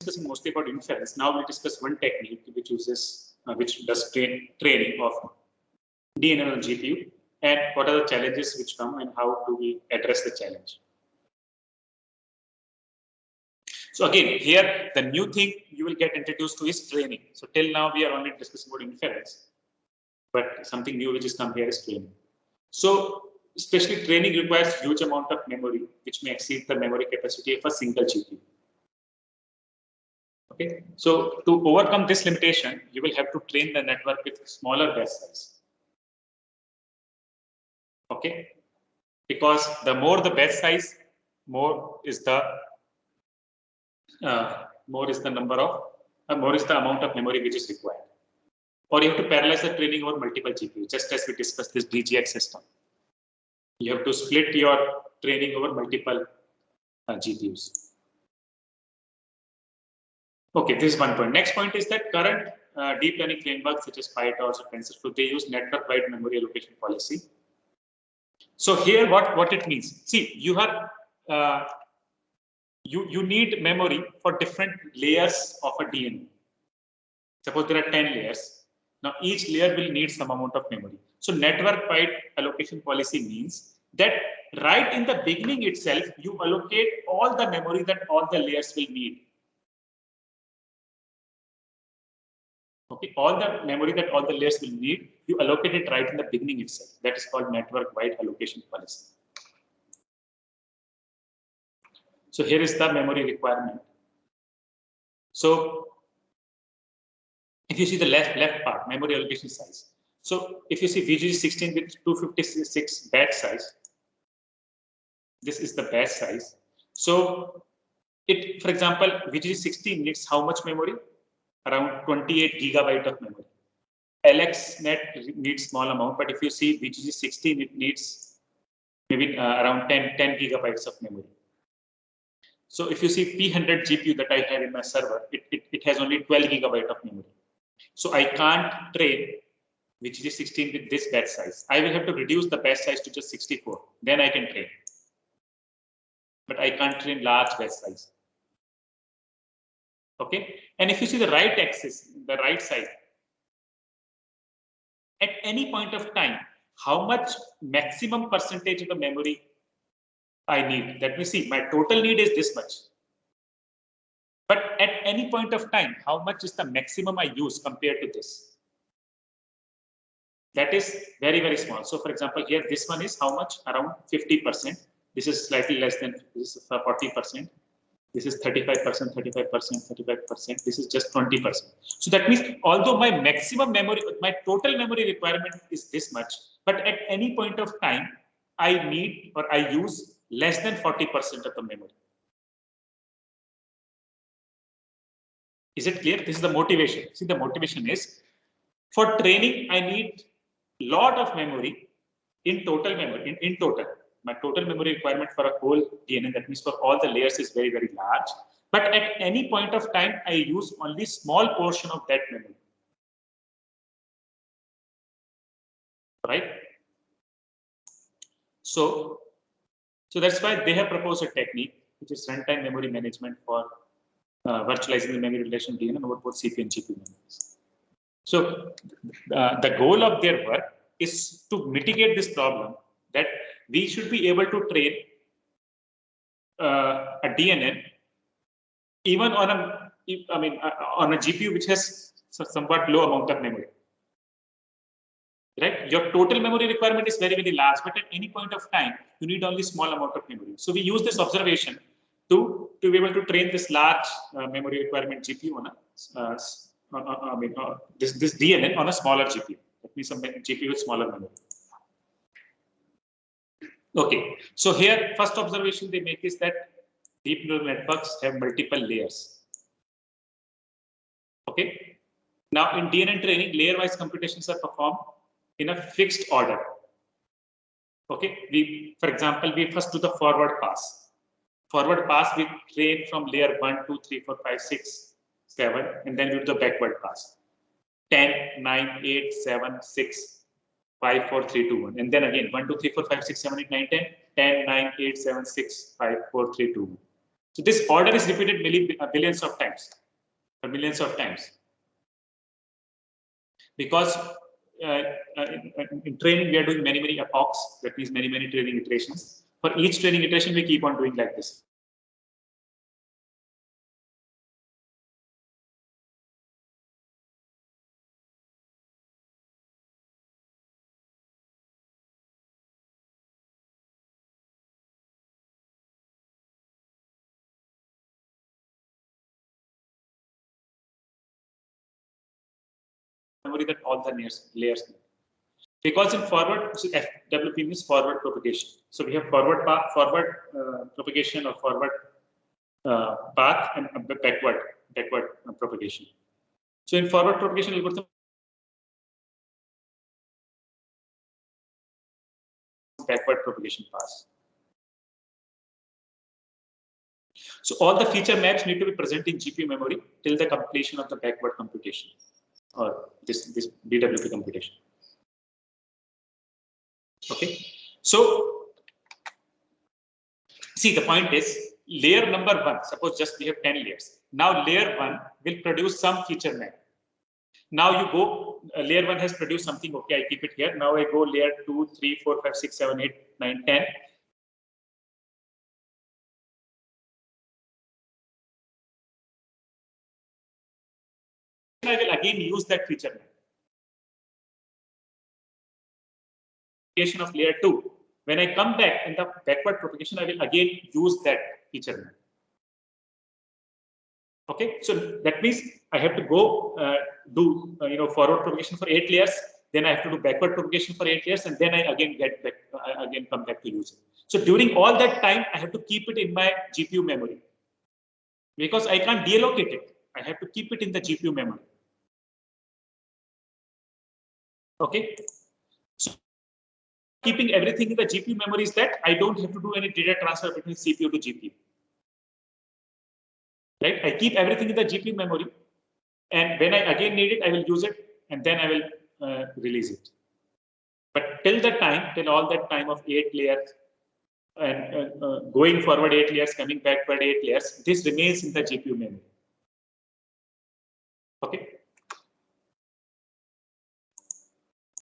discussing mostly about inference. Now we'll discuss one technique which uses, which does training of DNN on GPU, and what are the challenges which come and how do we address the challenge. So again, here the new thing you will get introduced to is training. So till now we are only discussing about inference, but something new which is come here is training. So especially training requires huge amount of memory, which may exceed the memory capacity of a single GPU. Okay, so to overcome this limitation, you will have to train the network with smaller batch size. Okay, because the more the batch size, more is the more is the amount of memory which is required. Or you have to parallelize the training over multiple GPUs, just as we discussed this DGX system. You have to split your training over multiple GPUs. Okay, this is one point. Next point is that current deep learning frameworks such as PyTorch or TensorFlow, they use network-wide memory allocation policy. So here, what it means? See, you have you need memory for different layers of a DNA. Suppose there are 10 layers. Now each layer will need some amount of memory. So network-wide allocation policy means that right in the beginning itself, you allocate all the memory that all the layers will need. Okay, all the memory that all the layers will need, you allocate it right in the beginning itself. That is called network-wide allocation policy. So here is the memory requirement. So if you see the left part, memory allocation size. So if you see VGG16 with 256 batch size, this is the batch size. So it, for example, VGG16 needs how much memory? Around 28 gigabyte of memory. LXNet needs small amount, but if you see VGG16, it needs maybe around 10 gigabytes of memory. So if you see P100 GPU that I have in my server, it has only 12 gigabyte of memory. So I can't train VGG16 with this batch size. I will have to reduce the batch size to just 64. Then I can train. But I can't train large batch size. Okay, and if you see the right axis, the right side, at any point of time, how much maximum percentage of the memory I need? Let me see, my total need is this much. But at any point of time, how much is the maximum I use compared to this? That is very, very small. So for example, here, this one is how much? Around 50%. This is slightly less than, this is 40%. This is 35%, 35%, 35%. This is just 20%. So that means, although my maximum memory, my total memory requirement is this much, but at any point of time, I need or I use less than 40% of the memory. Is it clear? This is the motivation. See, the motivation is for training, I need lot of memory in total memory. In total, my total memory requirement for a whole DNA, that means for all the layers, is very, very large. But at any point of time, I use only small portion of that memory. Right? So that's why they have proposed a technique, which is runtime memory management for virtualizing the memory relation DNA over both CPU and GPU memories. So the goal of their work is to mitigate this problem, that we should be able to train a DNN even on a, on a GPU which has somewhat low amount of memory. Right? Your total memory requirement is very, very large, but at any point of time, you need only small amount of memory. So we use this observation to be able to train this large memory requirement GPU on a this DNN on a smaller GPU. That means a GPU with smaller memory. Okay, so here first observation they make is that deep neural networks have multiple layers. Okay, now in DNN training, layer-wise computations are performed in a fixed order. Okay, for example, we first do the forward pass. Forward pass, we train from layer 1, 2, 3, 4, 5, 6, 7, and then we do the backward pass. 10, 9, 8, 7, 6, 5, 4, 3, 2, 1. And then again, 1, 2, 3, 4, 5, 6, 7, 8, 9, 10, 10, 9, 8, 7, 6, 5, 4, 3, 2, 1. So this order is repeated billions of times, or millions of times. Because in training, we are doing many epochs, that means many training iterations. For each training iteration, we keep on doing like this. Memory that all the layers need. Because in forward, so FWP means forward propagation. So we have forward path, propagation, or forward path, and backward propagation. So in forward propagation algorithm, backward propagation paths. So all the feature maps need to be present in GPU memory till the completion of the backward computation, or this BWP computation. Okay, so see, the point is layer number 1. Suppose just we have 10 layers. Now layer 1 will produce some feature map. Now you go, layer 1 has produced something. Okay, I keep it here. Now I go layer 2, 3, 4, 5, 6, 7, 8, 9, 10. I will again use that feature map. Of layer 2. When I come back in the backward propagation, I will again use that feature map. Okay, so that means I have to go do forward propagation for 8 layers. Then I have to do backward propagation for 8 layers, and then I again get back, come back to use it. So during all that time, I have to keep it in my GPU memory because I can't deallocate it. I have to keep it in the GPU memory. Okay, so keeping everything in the GPU memory is that I don't have to do any data transfer between CPU to GPU. Right? I keep everything in the GPU memory, and when I again need it, I will use it, and then I will release it. But till all that time of 8 layers, and going forward 8 layers, coming backward 8 layers, this remains in the GPU memory.